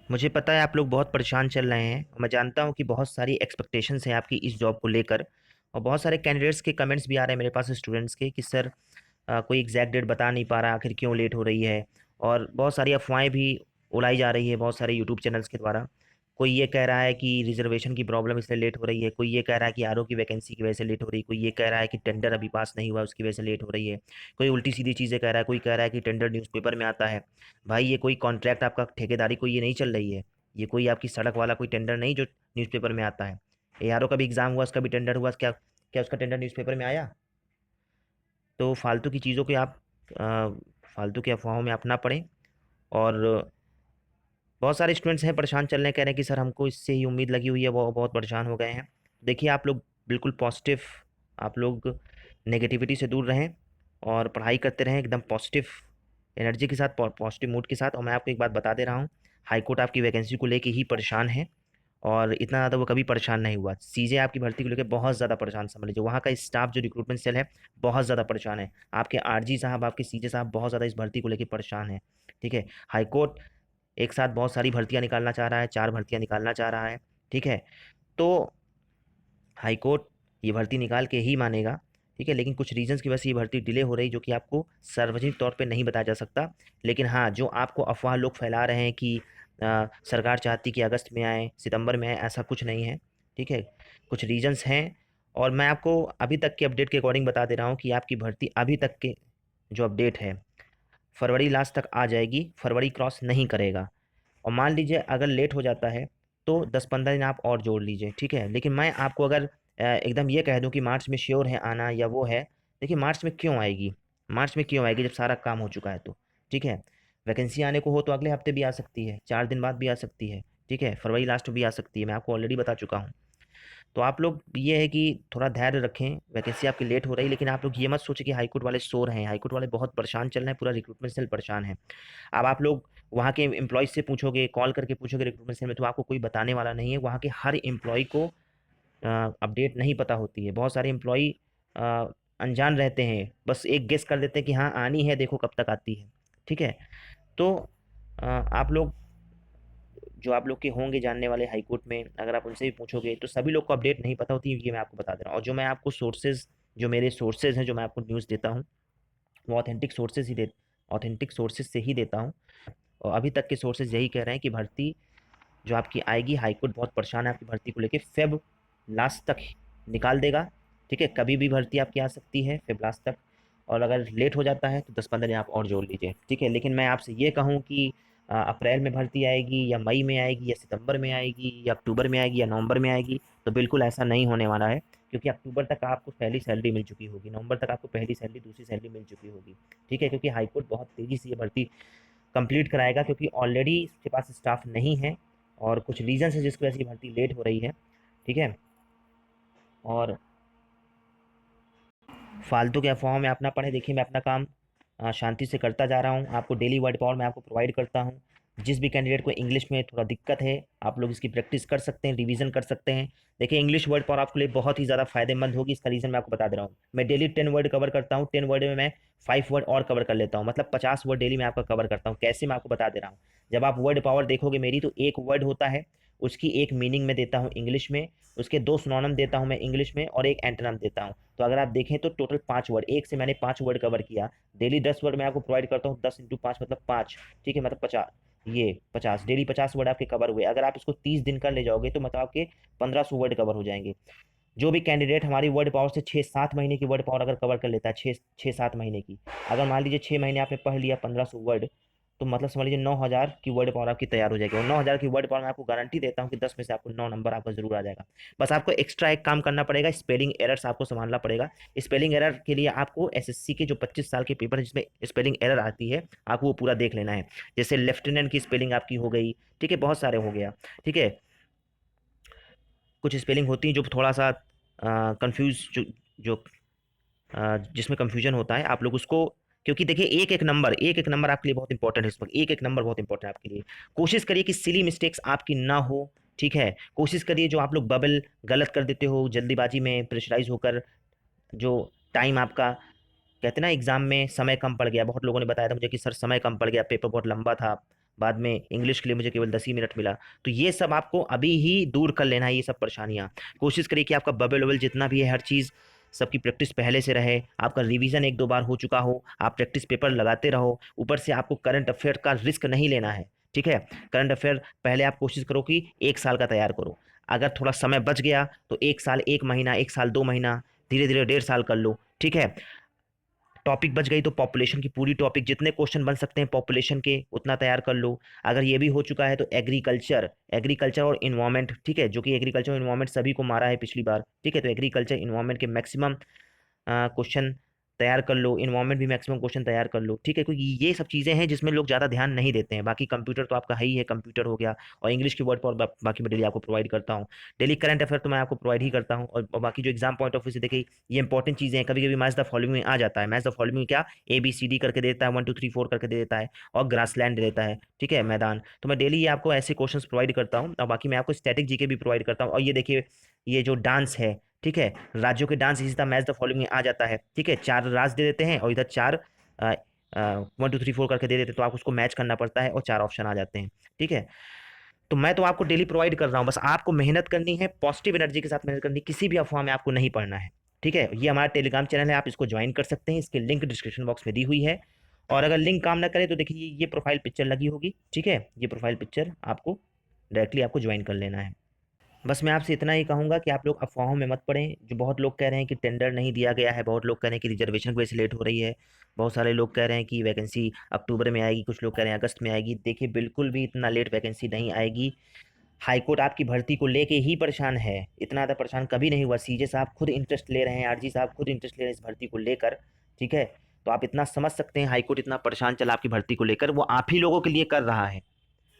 मुझे पता है आप लोग बहुत परेशान चल रहे हैं। मैं जानता हूँ कि बहुत सारी एक्सपेक्टेशंस हैं आपकी इस जॉब को लेकर। और बहुत सारे कैंडिडेट्स के कमेंट्स भी आ रहे हैं मेरे पास, स्टूडेंट्स के, कि सर कोई एग्जैक्ट डेट बता नहीं पा रहा, आखिर क्यों लेट हो रही है। और बहुत सारी अफवाहें भी उड़ाई जा रही है बहुत सारे यूट्यूब चैनल्स के द्वारा। कोई ये कह रहा है कि रिजर्वेशन की प्रॉब्लम इसलिए लेट हो रही है, कोई ये कह रहा है कि आरओ की वैकेंसी की वजह से लेट हो रही है, कोई ये कह रहा है कि टेंडर अभी पास नहीं हुआ उसकी वजह से लेट हो रही है, कोई उल्टी सीधी चीज़ें कह रहा है, कोई कह रहा है कि टेंडर न्यूज़पेपर में आता है। भाई ये कोई कॉन्ट्रैक्ट आपका ठेकेदारी कोई ये नहीं चल रही है। ये कोई आपकी सड़क वाला कोई टेंडर नहीं जो न्यूज़पेपर में आता है। एआरओ का भी एग्ज़ाम हुआ, उसका भी टेंडर हुआ, क्या क्या उसका टेंडर न्यूज़पेपर में आया? तो फालतू की चीज़ों के आप अ, फालतू की अफवाहों में आप ना पड़ें। और बहुत सारे स्टूडेंट्स हैं परेशान चल रहे हैं, कह रहे हैं कि सर हमको इससे ही उम्मीद लगी हुई है, वो बहुत परेशान हो गए हैं। देखिए आप लोग बिल्कुल पॉजिटिव, आप लोग नेगेटिविटी से दूर रहें और पढ़ाई करते रहें एकदम पॉजिटिव एनर्जी के साथ, पॉजिटिव मूड के साथ। और मैं आपको एक बात बता दे रहा हूँ, हाई कोर्ट आपकी वैकेंसी को लेके ही परेशान है। और इतना ज़्यादा वो कभी परेशान नहीं हुआ। सीजे आपकी भर्ती को लेकर बहुत ज़्यादा परेशान, समझ लीजिए वहाँ का स्टाफ जो रिक्रूटमेंट सेल है बहुत ज़्यादा परेशान है। आपके आरजी साहब, आपके सीजे साहब बहुत ज़्यादा इस भर्ती को लेकर परेशान है। ठीक है, हाईकोर्ट एक साथ बहुत सारी भर्तियां निकालना चाह रहा है, 4 भर्तियां निकालना चाह रहा है। ठीक है, तो हाईकोर्ट ये भर्ती निकाल के ही मानेगा। ठीक है, लेकिन कुछ रीजंस की वजह से ये भर्ती डिले हो रही, जो कि आपको सार्वजनिक तौर पे नहीं बताया जा सकता। लेकिन हाँ, जो आपको अफवाह लोग फैला रहे हैं कि सरकार चाहती कि अगस्त में आए, सितंबर में आए, ऐसा कुछ नहीं है। ठीक है, कुछ रीजंस हैं। और मैं आपको अभी तक के अपडेट के अकॉर्डिंग बता दे रहा हूँ कि आपकी भर्ती अभी तक के जो अपडेट है फरवरी लास्ट तक आ जाएगी, फरवरी क्रॉस नहीं करेगा। और मान लीजिए अगर लेट हो जाता है तो 10-15 दिन आप और जोड़ लीजिए। ठीक है, लेकिन मैं आपको अगर एकदम ये कह दूं कि मार्च में श्योर है आना या वो है, देखिए मार्च में क्यों आएगी, मार्च में क्यों आएगी जब सारा काम हो चुका है तो। ठीक है, वैकेंसी आने को हो तो अगले हफ्ते भी आ सकती है, 4 दिन बाद भी आ सकती है। ठीक है, फरवरी लास्ट में भी आ सकती है, मैं आपको ऑलरेडी बता चुका हूँ। तो आप लोग ये है कि थोड़ा धैर्य रखें, वैकेंसी आपकी लेट हो रही है, लेकिन आप लोग ये मत सोचें कि हाईकोर्ट वाले सो रहे हैं। हाईकोर्ट वाले बहुत परेशान चल रहे हैं, पूरा रिक्रूटमेंट सेल परेशान है। अब आप लोग वहाँ के एम्प्लॉयज़ से पूछोगे, कॉल करके पूछोगे रिक्रूटमेंट सेल में, तो आपको कोई बताने वाला नहीं है। वहाँ के हर एम्प्लॉय को अपडेट नहीं पता होती है। बहुत सारे एम्प्लॉय अनजान रहते हैं, बस एक गेस कर देते हैं कि हाँ आनी है, देखो कब तक आती है। ठीक है, तो आप लोग जो आप लोग के होंगे जानने वाले हाई कोर्ट में, अगर आप उनसे भी पूछोगे तो सभी लोग को अपडेट नहीं पता होती, ये मैं आपको बता दे रहा हूँ। और जो मैं आपको सोर्सेज, जो मेरे सोर्सेज हैं, जो मैं आपको न्यूज़ देता हूँ, वो ऑथेंटिक सोर्सेज से ही देता हूँ। और अभी तक के सोर्सेज यही कह रहे हैं कि भर्ती जो आपकी आएगी, हाईकोर्ट बहुत परेशान है आपकी भर्ती को लेके, फेब लास्ट तक निकाल देगा। ठीक है, कभी भी भर्ती आपकी आ सकती है फेब लास्ट तक। और अगर लेट हो जाता है तो 10-15 दिन आप और जोड़ लीजिए। ठीक है, लेकिन मैं आपसे ये कहूँ कि अप्रैल में भर्ती आएगी या मई में आएगी या सितंबर में आएगी या अक्टूबर में आएगी या नवंबर में आएगी, तो बिल्कुल ऐसा नहीं होने वाला है। क्योंकि अक्टूबर तक आपको पहली सैलरी मिल चुकी होगी, नवंबर तक आपको पहली सैलरी, दूसरी सैलरी मिल चुकी होगी। ठीक है, क्योंकि हाईकोर्ट बहुत तेज़ी से ये भर्ती कंप्लीट कराएगा, क्योंकि ऑलरेडी उसके पास स्टाफ नहीं है और कुछ रीजन है जिसकी वजह से भर्ती लेट हो रही है। ठीक है, और फालतू के अफवाहों में आप ना पड़े। देखिए मैं अपना काम शांति से करता जा रहा हूँ, आपको डेली वर्ड पावर मैं आपको प्रोवाइड करता हूँ। जिस भी कैंडिडेट को इंग्लिश में थोड़ा दिक्कत है, आप लोग इसकी प्रैक्टिस कर सकते हैं, रिवीजन कर सकते हैं। देखिए इंग्लिश वर्ड पावर आपके लिए बहुत ही ज़्यादा फायदेमंद होगी, इसका रीज़न मैं आपको बता दे रहा हूँ। मैं डेली 10 वर्ड कवर करता हूँ, 10 वर्ड में मैं 5 वर्ड और कवर कर लेता हूँ, मतलब 50 वर्ड डेली मैं आपका कवर करता हूँ। कैसे, मैं आपको बता दे रहा हूँ। जब आप वर्ड पावर देखोगे मेरी, तो एक वर्ड होता है, उसकी एक मीनिंग में देता हूँ इंग्लिश में, उसके 2 सिनोनिम देता हूँ मैं इंग्लिश में, और एक एंटोनिम देता हूँ। तो अगर आप देखें तो टोटल 5 वर्ड, एक से मैंने 5 वर्ड कवर किया। डेली 10 वर्ड मैं आपको प्रोवाइड करता हूँ, 10 × 5 मतलब 5। ठीक है, मतलब 50, ये 50 डेली 50 वर्ड आपके कवर हुए। अगर आप इसको 30 दिन का ले जाओगे तो मतलब आपके 1500 वर्ड कवर हो जाएंगे। जो भी कैंडिडेट हमारी वर्ड पावर से 6-7 महीने की वर्ड पावर अगर कवर कर लेता है, 6-7 महीने की, अगर मान लीजिए 6 महीने आपने पढ़ लिया 1500 वर्ड, तो मतलब समझ लीजिए 9000 की वर्ड पावर आपकी तैयार हो जाएगी। और 9000 की वर्ड पावर मैं आपको गारंटी देता हूँ कि 10 में से आपको 9 नंबर आपका जरूर आ जाएगा। बस आपको एक्स्ट्रा एक काम करना पड़ेगा, स्पेलिंग एरर्स आपको संभालना पड़ेगा। स्पेलिंग एरर के लिए आपको एसएससी के जो 25 साल के पेपर है जिसमें स्पेलिंग एरर आती है, आपको वो पूरा देख लेना है। जैसे लेफ्टिनेंट की स्पेलिंग आपकी हो गई, ठीक है, बहुत सारे हो गया। ठीक है, कुछ स्पेलिंग होती है जो थोड़ा सा कंफ्यूज, जो जिसमें कंफ्यूजन होता है, आप लोग उसको, क्योंकि देखिए एक एक नंबर आपके लिए बहुत इंपॉर्टेंट है इस वक्त, एक एक नंबर बहुत इंपॉर्टेंट है आपके लिए। कोशिश करिए कि सिली मिस्टेक्स आपकी ना हो। ठीक है, कोशिश करिए जो आप लोग बबल गलत कर देते हो जल्दीबाजी में, प्रेशराइज होकर, जो टाइम आपका, कहते हैं ना एग्जाम में समय कम पड़ गया, बहुत लोगों ने बताया था मुझे कि सर समय कम पड़ गया, पेपर बहुत लंबा था, बाद में इंग्लिश के लिए मुझे केवल 10 ही मिनट मिला। तो ये सब आपको अभी ही दूर कर लेना है, ये सब परेशानियाँ। कोशिश करिए कि आपका बबल वबल जितना भी है हर चीज़ सबकी प्रैक्टिस पहले से रहे, आपका रिवीजन एक दो बार हो चुका हो, आप प्रैक्टिस पेपर लगाते रहो। ऊपर से आपको करंट अफेयर का रिस्क नहीं लेना है, ठीक है। करंट अफेयर पहले आप कोशिश करो कि 1 साल का तैयार करो। अगर थोड़ा समय बच गया तो 1 साल 1 महीना, 1 साल 2 महीना, धीरे धीरे 1.5 साल कर लो, ठीक है। टॉपिक बच गई तो पॉपुलेशन की पूरी टॉपिक, जितने क्वेश्चन बन सकते हैं पॉपुलेशन के उतना तैयार कर लो। अगर ये भी हो चुका है तो एग्रीकल्चर, एग्रीकल्चर और इन्वायरमेंट, ठीक है, जो कि एग्रीकल्चर और इन्वायरमेंट सभी को मारा है पिछली बार, ठीक है। तो एग्रीकल्चर इन्वायरमेंट के मैक्सिमम क्वेश्चन तैयार कर लो, इन्वायरमेंट भी मैक्सिमम क्वेश्चन तैयार कर लो, ठीक है। क्योंकि ये सब चीज़ें हैं जिसमें लोग ज़्यादा ध्यान नहीं देते हैं। बाकी कंप्यूटर तो आपका है ही है, कंप्यूटर हो गया, और इंग्लिश की वर्ड पर बाकी मैं डेली आपको प्रोवाइड करता हूँ। डेली करंट अफेयर तो मैं आपको प्रोवाइड ही करता हूँ, और बाकी जो एग्जाम पॉइंट ऑफ व्यू से देखिए ये इंपॉर्टेंट चीज़ें हैं। कभी कभी मैच द फॉलोइंग में आ जाता है, मैच द फॉलोइंग में क्या ABCD करके देता है, 1 2 3 4 करके दे देता है, और ग्रासलैंड दे देता है, ठीक है, मैदान। तो मैं डेली ये आपको ऐसे क्वेश्चंस प्रोवाइड करता हूँ, और बाकी मैं आपको स्टैटिक जीके भी प्रोवाइड करता हूँ। और ये देखिए ये जो डांस है, ठीक है, राज्यों के डांस इसी तरह मैच द फॉलोइंग में आ जाता है, ठीक है। 4 राज्य दे देते हैं और इधर 1 2 3 4 करके दे देते हैं, तो आप उसको मैच करना पड़ता है और 4 ऑप्शन आ जाते हैं, ठीक है। तो मैं तो आपको डेली प्रोवाइड कर रहा हूँ, बस आपको मेहनत करनी है, पॉजिटिव एनर्जी के साथ मेहनत करनी है, किसी भी अफवाह में आपको नहीं पड़ना है, ठीक है। ये हमारा टेलीग्राम चैनल है, आप इसको ज्वाइन कर सकते हैं, इसकी लिंक डिस्क्रिप्शन बॉक्स में दी हुई है। और अगर लिंक काम ना करे तो देखिए ये प्रोफाइल पिक्चर लगी होगी, ठीक है, ये प्रोफाइल पिक्चर आपको डायरेक्टली आपको ज्वाइन कर लेना है। बस मैं आपसे इतना ही कहूँगा कि आप लोग अफवाहों में मत पड़ें। जो बहुत लोग कह रहे हैं कि टेंडर नहीं दिया गया है, बहुत लोग कह रहे हैं कि रिजर्वेशन की वजह से लेट हो रही है, बहुत सारे लोग कह रहे हैं कि वैकेंसी अक्टूबर में आएगी, कुछ लोग कह रहे हैं अगस्त में आएगी। देखिए बिल्कुल भी इतना लेट वैकेंसी नहीं आएगी। हाईकोर्ट आपकी भर्ती को लेके ही परेशान है, इतना ज़्यादा परेशान कभी नहीं हुआ। CJ साहब खुद इंटरेस्ट ले रहे हैं, RG साहब खुद इंटरेस्ट ले रहे हैं इस भर्ती को लेकर, ठीक है। तो आप इतना समझ सकते हैं हाईकोर्ट इतना परेशान चला आपकी भर्ती को लेकर, वो आप ही लोगों के लिए कर रहा है।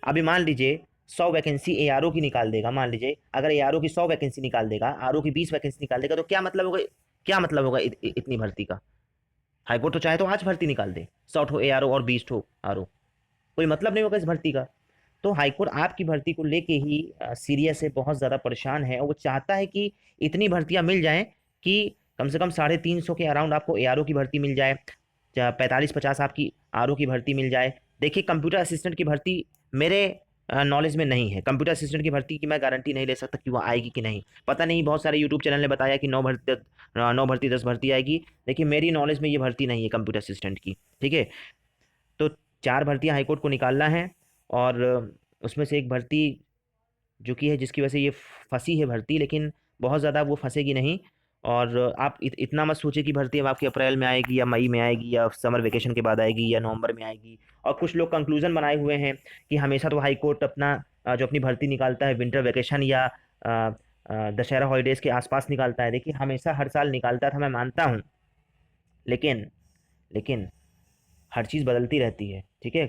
अभी मान लीजिए 100 वैकेंसी ARO की निकाल देगा, मान लीजिए अगर ARO की 100 वैकेंसी निकाल देगा, RO की 20 वैकेंसी निकाल देगा, तो क्या मतलब होगा, क्या मतलब होगा इतनी भर्ती का। हाईकोर्ट तो चाहे तो आज भर्ती निकाल दे, 100 ठो ARO और 20 ठो RO, कोई मतलब नहीं होगा इस भर्ती का। तो हाईकोर्ट आपकी भर्ती को लेके ही सीरियस है, बहुत ज़्यादा परेशान है, और वो चाहता है कि इतनी भर्तियां मिल जाएं कि कम से कम 350 के अराउंड आपको ARO की भर्ती मिल जाए, 45-50 आपकी RO की भर्ती मिल जाए। देखिए कंप्यूटर असिस्टेंट की भर्ती मेरे नॉलेज में नहीं है, कंप्यूटर असिस्टेंट की भर्ती की मैं गारंटी नहीं ले सकता कि वो आएगी कि नहीं, पता नहीं। बहुत सारे यूट्यूब चैनल ने बताया कि 9 भर्ती 10 भर्ती आएगी। देखिए मेरी नॉलेज में ये भर्ती नहीं है कंप्यूटर असिस्टेंट की, ठीक है। तो 4 भर्तियां हाईकोर्ट को निकालना है, और उसमें से एक भर्ती जो कि है जिसकी वजह से ये फंसी है भर्ती, लेकिन बहुत ज़्यादा वो फंसेगी नहीं। और आप इतना मत सोचिए कि भर्ती अब आपकी अप्रैल में आएगी या मई में आएगी या समर वेकेशन के बाद आएगी या नवंबर में आएगी। और कुछ लोग कंक्लूजन बनाए हुए हैं कि हमेशा तो हाई कोर्ट अपना जो अपनी भर्ती निकालता है विंटर वेकेशन या दशहरा हॉलीडेज़ के आसपास निकालता है। देखिए हमेशा हर साल निकालता था, मैं मानता हूँ, लेकिन लेकिन हर चीज़ बदलती रहती है, ठीक है।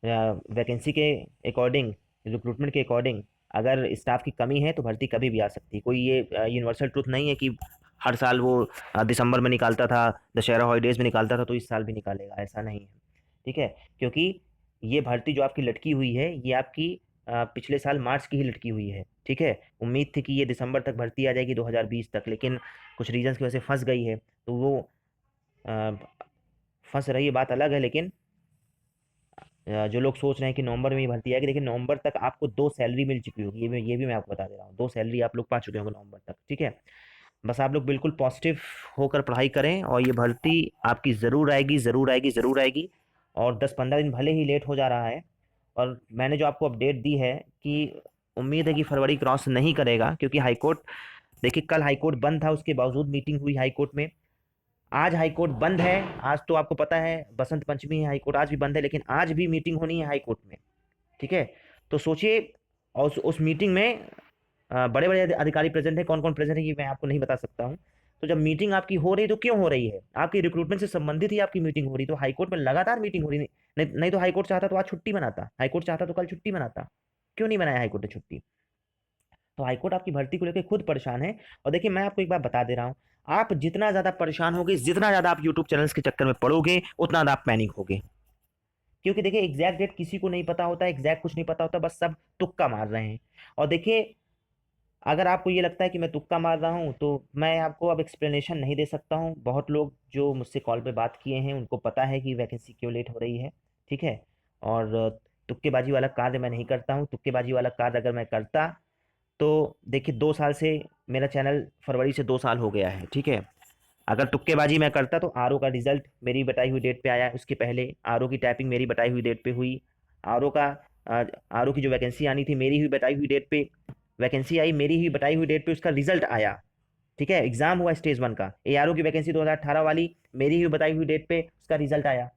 वैकेंसी के अकॉर्डिंग, रिक्रूटमेंट के अकॉर्डिंग अगर स्टाफ की कमी है तो भर्ती कभी भी आ सकती है। कोई ये यूनिवर्सल ट्रूथ नहीं है कि हर साल वो दिसंबर में निकालता था, दशहरा हॉलीडेज़ में निकालता था, तो इस साल भी निकालेगा, ऐसा नहीं है, ठीक है। क्योंकि ये भर्ती जो आपकी लटकी हुई है ये आपकी पिछले साल मार्च की ही लटकी हुई है, ठीक है। उम्मीद थी कि ये दिसंबर तक भर्ती आ जाएगी 2020 तक, लेकिन कुछ रीजंस की वजह से फंस गई है। तो वो अ, फंस रही है बात अलग है, लेकिन जो लोग सोच रहे हैं कि नवंबर में ही भर्ती आएगी, देखिए नवंबर तक आपको 2 सैलरी मिल चुकी होगी, ये भी मैं आपको बता दे रहा हूँ, 2 सैलरी आप लोग पा चुके होंगे नवंबर तक, ठीक है। बस आप लोग बिल्कुल पॉजिटिव होकर पढ़ाई करें, और ये भर्ती आपकी ज़रूर आएगी, ज़रूर आएगी, ज़रूर आएगी। और 10-15 दिन भले ही लेट हो जा रहा है, और मैंने जो आपको अपडेट दी है कि उम्मीद है कि फरवरी क्रॉस नहीं करेगा, क्योंकि हाईकोर्ट, देखिए कल हाईकोर्ट बंद था, उसके बावजूद मीटिंग हुई हाईकोर्ट में। आज हाईकोर्ट बंद है, आज तो आपको पता है बसंत पंचमी है, हाईकोर्ट आज भी बंद है, लेकिन आज भी मीटिंग होनी है हाईकोर्ट में, ठीक है। तो सोचिए, और उस मीटिंग में बड़े बड़े अधिकारी प्रेजेंट है, कौन कौन प्रेजेंट है ये मैं आपको नहीं बता सकता हूँ। तो जब मीटिंग आपकी हो रही है तो क्यों हो रही है, आपकी रिक्रूटमेंट से संबंधित ही आपकी मीटिंग हो रही, तो हाईकोर्ट में लगातार मीटिंग हो रही। नहीं तो हाईकोर्ट चाहता तो आज छुट्टी मनाता, हाईकोर्ट चाहता तो कल छुट्टी मनाता, क्यों नहीं मनाया हाईकोर्ट ने छुट्टी। तो हाईकोर्ट आपकी भर्ती को लेकर खुद परेशान है। और देखिए मैं आपको एक बात बता दे रहा हूँ, आप जितना ज़्यादा परेशान होगे, जितना ज़्यादा आप यूट्यूब चैनल्स के चक्कर में पड़ोगे, उतना ज़्यादा आप पैनिक होगे। क्योंकि देखिए एग्जैक्ट डेट किसी को नहीं पता होता, एग्जैक्ट कुछ नहीं पता होता, बस सब तुक्का मार रहे हैं। और देखिए अगर आपको ये लगता है कि मैं तुक्का मार रहा हूँ, तो मैं आपको अब एक्सप्लेनेशन नहीं दे सकता हूँ। बहुत लोग जो मुझसे कॉल पे बात किए हैं उनको पता है कि वैकेंसी क्यों लेट हो रही है, ठीक है। और तुक्केबाजी वाला कार्य मैं नहीं करता हूँ। तुक्केबाजी वाला कार्य अगर मैं करता तो देखिए 2 साल से मेरा चैनल, फरवरी से 2 साल हो गया है, ठीक है। अगर तुक्केबाजी मैं करता तो आरओ का रिजल्ट मेरी बताई हुई डेट पे आया, उसके पहले आरओ की टाइपिंग मेरी बताई हुई डेट पे हुई, आरओ का आरओ की जो वैकेंसी आनी थी मेरी हुई बताई हुई डेट पे वैकेंसी आई, मेरी ही बताई हुई डेट पे उसका रिजल्ट आया, ठीक है। एग्जाम हुआ स्टेज 1 का, एआरओ की वैकेंसी 2018 वाली, मेरी ही बताई हुई डेट पे उसका रिजल्ट आया।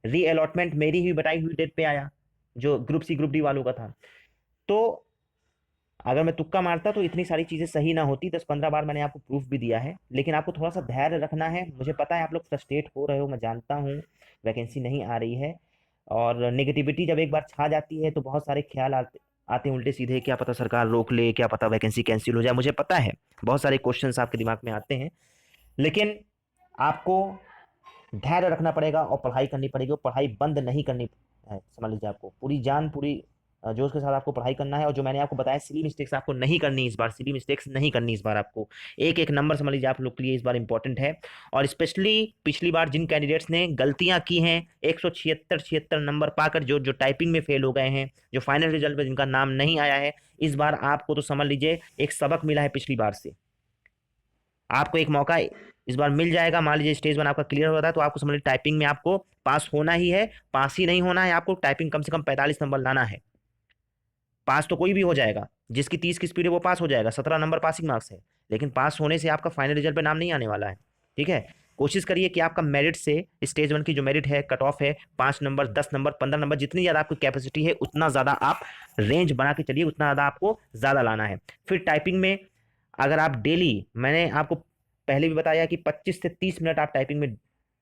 री अलॉटमेंट मेरी ही बताई हुई डेट पे आया, जो ग्रुप सी ग्रुप डी वालों का था। तो अगर मैं तुक्का मारता तो इतनी सारी चीज़ें सही ना होती। 10-15 बार मैंने आपको प्रूफ भी दिया है, लेकिन आपको थोड़ा सा धैर्य रखना है। मुझे पता है आप लोग फ्रस्ट्रेट हो रहे हो, मैं जानता हूँ, वैकेंसी नहीं आ रही है, और नेगेटिविटी जब एक बार छा जाती है तो बहुत सारे ख्याल आते आते हैं उल्टे सीधे, क्या पता सरकार रोक ले, क्या पता वैकेंसी कैंसिल हो जाए, मुझे पता है बहुत सारे क्वेश्चंस आपके दिमाग में आते हैं। लेकिन आपको धैर्य रखना पड़ेगा और पढ़ाई करनी पड़ेगी, और पढ़ाई बंद नहीं करनी है। समझ लीजिए आपको पूरी जान, पूरी जोश के साथ आपको पढ़ाई करना है। और जो मैंने आपको बताया सिली मिस्टेक्स आपको नहीं करनी इस बार, सिली मिस्टेक्स नहीं करनी इस बार आपको। एक एक नंबर समझ लीजिए आप लोग के लिए इस बार इंपॉर्टेंट है। और स्पेशली पिछली बार जिन कैंडिडेट्स ने गलतियां की हैं, 176 नंबर पाकर जो जो टाइपिंग में फेल हो गए हैं, जो फाइनल रिजल्ट में जिनका नाम नहीं आया है, इस बार आपको तो समझ लीजिए एक सबक मिला है पिछली बार से। आपको एक मौका इस बार मिल जाएगा। मान लीजिए स्टेज 1 आपका क्लियर हो रहा है तो आपको समझ लीजिए टाइपिंग में आपको पास होना ही है। पास ही नहीं होना है, आपको टाइपिंग कम से कम 45 नंबर लाना है। पास तो कोई भी हो जाएगा, जिसकी 30 की स्पीड है वो पास हो जाएगा, 17 नंबर पासिंग मार्क्स है। लेकिन पास होने से आपका फाइनल रिजल्ट पे नाम नहीं आने वाला है, ठीक है। कोशिश करिए कि आपका मेरिट से, स्टेज 1 की जो मेरिट है, कट ऑफ है, 5 नंबर, 10 नंबर, 15 नंबर, जितनी ज़्यादा आपकी कैपेसिटी है उतना ज़्यादा आप रेंज बना के चलिए, उतना ज़्यादा आपको ज़्यादा लाना है। फिर टाइपिंग में अगर आप डेली, मैंने आपको पहले भी बताया कि 25 से 30 मिनट आप टाइपिंग में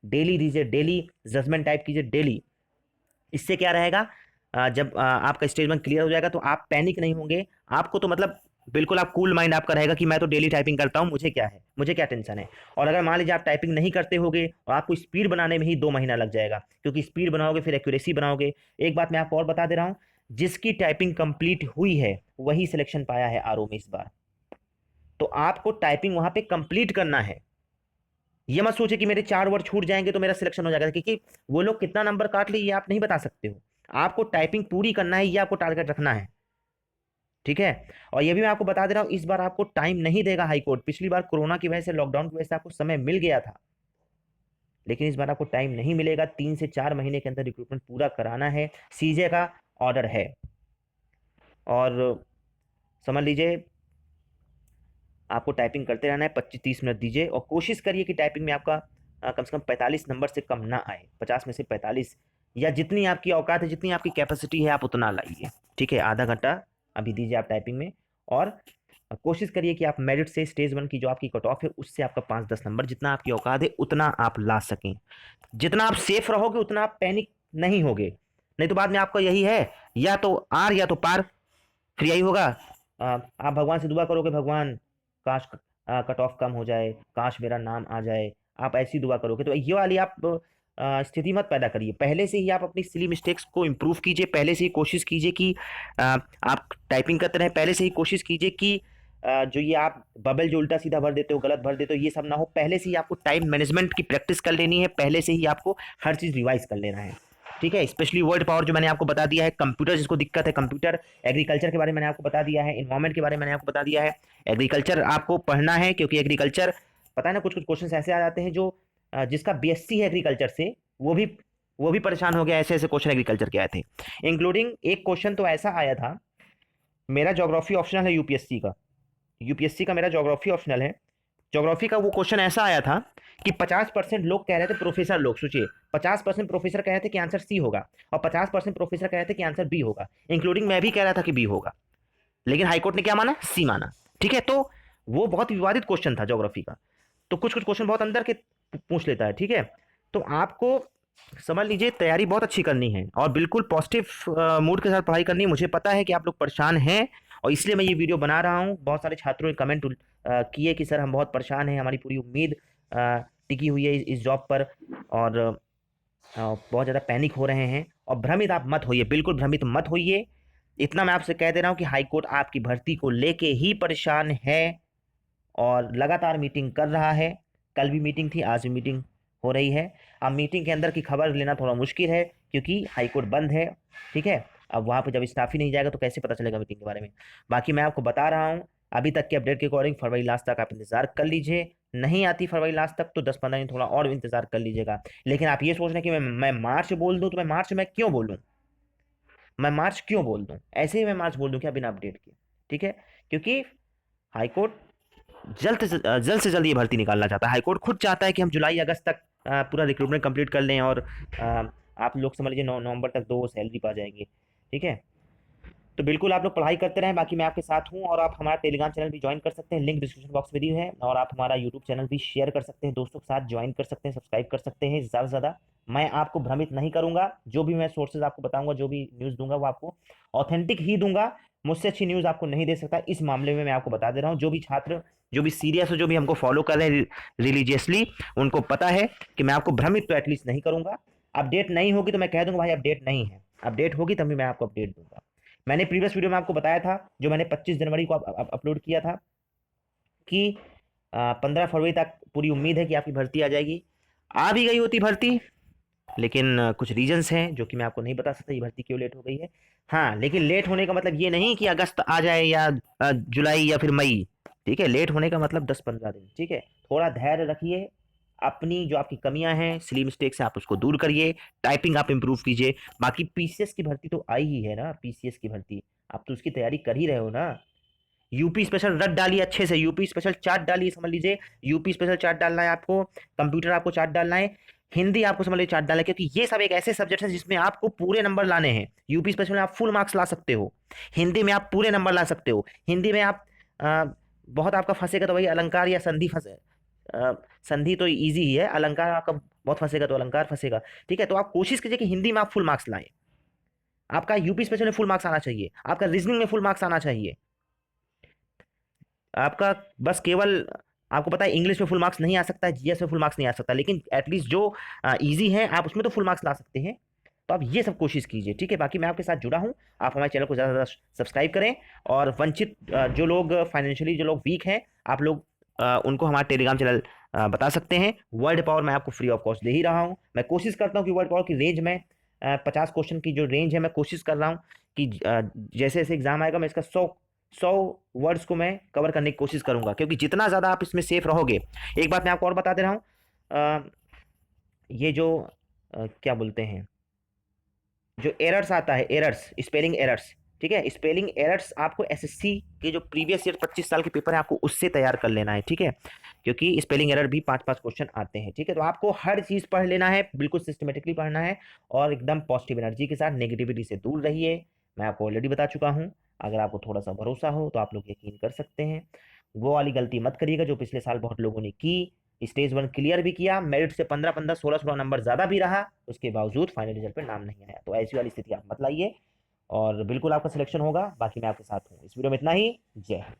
डेली दीजिए, डेली जजमेंट टाइप कीजिए डेली। इससे क्या रहेगा, जब आपका स्टेज 1 क्लियर हो जाएगा तो आप पैनिक नहीं होंगे। आपको तो मतलब बिल्कुल आप कूल माइंड आपका रहेगा कि मैं तो डेली टाइपिंग करता हूँ, मुझे क्या है, मुझे क्या टेंशन है। और अगर मान लीजिए आप टाइपिंग नहीं करते होगे और आपको स्पीड बनाने में ही 2 महीना लग जाएगा, क्योंकि स्पीड बनाओगे फिर एक्यूरेसी बनाओगे। एक बात मैं आपको और बता दे रहा हूँ, जिसकी टाइपिंग कंप्लीट हुई है वही सिलेक्शन पाया है आरओ में इस बार। तो आपको टाइपिंग वहां पे कंप्लीट करना है। ये मत सोचे कि मेरे 4 वर्ड छूट जाएंगे तो मेरा सिलेक्शन हो जाएगा, क्योंकि वो लोग कितना नंबर काट ले ये आप नहीं बता सकते हो। आपको टाइपिंग पूरी करना है, ये आपको टारगेट रखना है, ठीक है। और ये भी मैं आपको बता दे रहा हूं, इस बार आपको टाइम नहीं देगा हाई कोर्ट। पिछली बार कोरोना की वजह से, लॉकडाउन की वजह से आपको समय मिल गया था, लेकिन इस बार आपको टाइम नहीं मिलेगा। 3 से 4 महीने के अंदर रिक्रूटमेंट पूरा कराना है, सीजे का ऑर्डर है। और समझ लीजिए आपको टाइपिंग करते रहना है, 25-30 मिनट दीजिए, और कोशिश करिए कि टाइपिंग में आपका कम से कम 45 नंबर से कम ना आए। 50 में से 45, या जितनी आपकी औकात है, जितनी आपकी कैपेसिटी है, आप उतना लाइए, ठीक है। आधा घंटा अभी दीजिए आप टाइपिंग में, और कोशिश करिए कि आप मेरिट से स्टेज 1 की जो आपकी कट ऑफ है उससे आपका 5-10 नंबर, जितना आपकी औकात है उतना आप ला सकें। जितना आप सेफ रहोगे उतना आप पैनिक नहीं होगे, नहीं तो बाद में आपका यही है, या तो आर या तो पार, फिर यही होगा। आप भगवान से दुआ करोगे, भगवान काश कट ऑफ कम हो जाए, काश मेरा नाम आ जाए, आप ऐसी दुआ करोगे। तो ये वाली आप स्थिति मत पैदा करिए। पहले से ही आप अपनी सिली मिस्टेक्स को इम्प्रूव कीजिए, पहले से ही कोशिश कीजिए कि आप टाइपिंग करते रहें, पहले से ही कोशिश कीजिए कि जो ये आप बबल जो उल्टा सीधा भर देते हो, गलत भर देते हो, ये सब ना हो। पहले से ही आपको टाइम मैनेजमेंट की प्रैक्टिस कर लेनी है, पहले से ही आपको हर चीज़ रिवाइज कर लेना है, ठीक है। स्पेशली वर्ड पावर जो मैंने आपको बता दिया है, कंप्यूटर जिसको दिक्कत है कंप्यूटर, एग्रीकल्चर के बारे में मैंने आपको बता दिया है, इन्वायरमेंट के बारे में मैंने आपको बता दिया है। एग्रीकल्चर आपको पढ़ना है, क्योंकि एग्रीकल्चर पता है ना, कुछ कुछ क्वेश्चन ऐसे आ जाते हैं जो जिसका बीएससी है एग्रीकल्चर से, वो भी परेशान हो गया, ऐसे ऐसे क्वेश्चन एग्रीकल्चर के आए थे। इंक्लूडिंग एक क्वेश्चन तो ऐसा आया था, मेरा ज्योग्राफी ऑप्शनल है यूपीएससी का, यूपीएससी का मेरा ज्योग्राफी ऑप्शनल है। ज्योग्राफी का वो क्वेश्चन ऐसा आया था कि 50% लोग कह रहे थे, प्रोफेसर लोग सोचिए, 50% प्रोफेसर कह रहे थे कि आंसर सी होगा, और 50% प्रोफेसर कह रहे थे कि आंसर बी होगा, इंक्लूडिंग मैं भी कह रहा था कि बी होगा, लेकिन हाईकोर्ट ने क्या माना, सी माना, ठीक है। तो वो बहुत विवादित क्वेश्चन था ज्योग्राफी का। तो कुछ कुछ क्वेश्चन बहुत अंदर के पूछ लेता है, ठीक है। तो आपको समझ लीजिए तैयारी बहुत अच्छी करनी है, और बिल्कुल पॉजिटिव मूड के साथ पढ़ाई करनी है। मुझे पता है कि आप लोग परेशान हैं, और इसलिए मैं ये वीडियो बना रहा हूँ। बहुत सारे छात्रों ने कमेंट किए कि सर हम बहुत परेशान हैं, हमारी पूरी उम्मीद टिकी हुई है इस जॉब पर, और बहुत ज़्यादा पैनिक हो रहे हैं। और भ्रमित आप मत होइए, बिल्कुल भ्रमित मत होइए। इतना मैं आपसे कह दे रहा हूँ कि हाईकोर्ट आपकी भर्ती को लेके ही परेशान है, और लगातार मीटिंग कर रहा है। कल भी मीटिंग थी, आज भी मीटिंग हो रही है। अब मीटिंग के अंदर की खबर लेना थोड़ा मुश्किल है, क्योंकि हाईकोर्ट बंद है, ठीक है। अब वहाँ पे जब स्टाफ ही नहीं जाएगा तो कैसे पता चलेगा मीटिंग के बारे में। बाकी मैं आपको बता रहा हूँ अभी तक के अपडेट के अकॉर्डिंग फरवरी लास्ट तक आप इंतजार कर लीजिए, नहीं आती फरवरी लास्ट तक तो 10-15 दिन थोड़ा और इंतजार कर लीजिएगा। लेकिन आप ये सोच रहे हैं कि मैं मार्च बोल दूं, तो मैं मार्च में क्यों बोलूं, मैं मार्च क्यों बोल दूं, ऐसे ही मैं मार्च बोल दूं क्या बिना अपडेट के, ठीक है। क्योंकि हाईकोर्ट जल्द से जल्द ये भर्ती निकालना चाहता है। हाईकोर्ट खुद चाहता है कि हम जुलाई अगस्त तक पूरा रिक्रूटमेंट कंप्लीट कर लें, और आप लोग समझ लीजिए नवंबर तक 2 सैलरी पा जाएंगे, ठीक है। तो बिल्कुल आप लोग पढ़ाई करते रहें, बाकी मैं आपके साथ हूँ। और आप हमारा टेलीग्राम चैनल भी ज्वाइन कर सकते हैं, लिंक डिस्क्रिप्शन बॉक्स में दी है। और आप हमारा यूट्यूब चैनल भी शेयर कर सकते हैं, दोस्तों के साथ ज्वाइन कर सकते हैं, सब्सक्राइब कर सकते हैं ज़्यादा से ज़्यादा। मैं आपको भ्रमित नहीं करूंगा, जो भी मैं सोर्सेज आपको बताऊंगा, जो भी न्यूज़ दूंगा वो आपको ऑथेंटिक ही दूंगा, मुझसे अच्छी न्यूज़ आपको नहीं दे सकता। इस मामले में मैं आपको बता दे रहा हूँ, जो भी छात्र जो भी सीरियस हो, जो भी हमको फॉलो कर रहे हैं रिलीजियसली, उनको पता है कि मैं आपको भ्रमित तो एटलीस्ट नहीं करूंगा। अपडेट नहीं होगी तो मैं कह दूंगा भाई अपडेट नहीं है, अपडेट होगी तभी मैं आपको अपडेट दूंगा। मैंने प्रीवियस वीडियो में आपको बताया था, जो मैंने 25 जनवरी को अपलोड किया था, कि 15 फरवरी तक पूरी उम्मीद है कि आपकी भर्ती आ जाएगी। आ भी गई होती भर्ती, लेकिन कुछ रीजंस हैं जो कि मैं आपको नहीं बता सकता ये भर्ती क्यों लेट हो गई है। हाँ, लेकिन लेट होने का मतलब ये नहीं कि अगस्त आ जाए या जुलाई या फिर मई, ठीक है। लेट होने का मतलब 10-15 दिन, ठीक है। थोड़ा धैर्य रखिए, अपनी जो आपकी कमियां हैं, सिली मिस्टेक्स हैं, आप उसको दूर करिए, टाइपिंग आप इंप्रूव कीजिए। बाकी पीसीएस की भर्ती तो आई ही है ना, पीसीएस की भर्ती आप तो उसकी तैयारी कर ही रहे हो ना। यूपी स्पेशल रट डालिए अच्छे से, यूपी स्पेशल चार्ट डालिए, समझ लीजिए यूपी स्पेशल चार्ट डालना है आपको, कंप्यूटर आपको चार्ट डालना है, हिंदी आपको समझ लीजिए चार्ट डालना है, क्योंकि ये सब एक ऐसे सब्जेक्ट है जिसमें आपको पूरे नंबर लाने हैं। यूपी स्पेशल में आप फुल मार्क्स ला सकते हो, हिंदी में आप पूरे नंबर ला सकते हो। हिंदी में आप बहुत आपका फंसेगा तो वही अलंकार या संधि फंसे, संधि तो इजी ही है, अलंकार आपका बहुत फंसेगा तो अलंकार फंसेगा, ठीक है। तो आप कोशिश कीजिए कि हिंदी में आप फुल मार्क्स लाएं, आपका यूपी स्पेशल में फुल मार्क्स आना चाहिए, आपका रीजनिंग में फुल मार्क्स आना चाहिए आपका। बस केवल आपको पता है इंग्लिश में फुल मार्क्स नहीं आ सकता है, जीएस में फुल मार्क्स नहीं आ सकता, लेकिन एटलीस्ट जो इजी है आप उसमें तो फुल मार्क्स ला सकते हैं। तो आप ये सब कोशिश कीजिए, ठीक है। बाकी मैं आपके साथ जुड़ा हूँ, आप हमारे चैनल को ज़्यादा से ज़्यादा सब्सक्राइब करें। और वंचित जो लोग फाइनेंशियली जो लोग वीक हैं, आप लोग उनको हमारा टेलीग्राम चैनल बता सकते हैं। वर्ल्ड पावर मैं आपको फ्री ऑफ कॉस्ट दे ही रहा हूँ। मैं कोशिश करता हूँ कि वर्ल्ड पावर की रेंज में 50 क्वेश्चन की जो रेंज है, मैं कोशिश कर रहा हूँ कि जैसे जैसे एग्जाम आएगा मैं इसका 100 वर्ड्स को मैं कवर करने की कोशिश करूंगा, क्योंकि जितना ज़्यादा आप इसमें सेफ रहोगे। एक बात मैं आपको और बता दे रहा हूँ, ये जो क्या बोलते हैं, जो एरर्स आता है, एरर्स, स्पेलिंग एरर्स, ठीक है। स्पेलिंग एरर्स आपको एसएससी के जो प्रीवियस ईयर 25 साल के पेपर है आपको उससे तैयार कर लेना है, ठीक है। क्योंकि स्पेलिंग एरर भी 5-5 क्वेश्चन आते हैं, ठीक है। तो आपको हर चीज़ पढ़ लेना है, बिल्कुल सिस्टमेटिकली पढ़ना है, और एकदम पॉजिटिव एनर्जी के साथ, नेगेटिविटी से दूर रहिए। मैं आपको ऑलरेडी बता चुका हूँ, अगर आपको थोड़ा सा भरोसा हो तो आप लोग यकीन कर सकते हैं। वो वाली गलती मत करिएगा जो पिछले साल बहुत लोगों ने की। स्टेज 1 क्लियर भी किया, मेरिट से 15-15, 16-16 नंबर ज़्यादा भी रहा, उसके बावजूद फाइनल रिजल्ट पे नाम नहीं आया। तो ऐसी वाली स्थिति आप मत लाइए, और बिल्कुल आपका सिलेक्शन होगा। बाकी मैं आपके साथ हूँ। इस वीडियो में इतना ही। जय हिंद।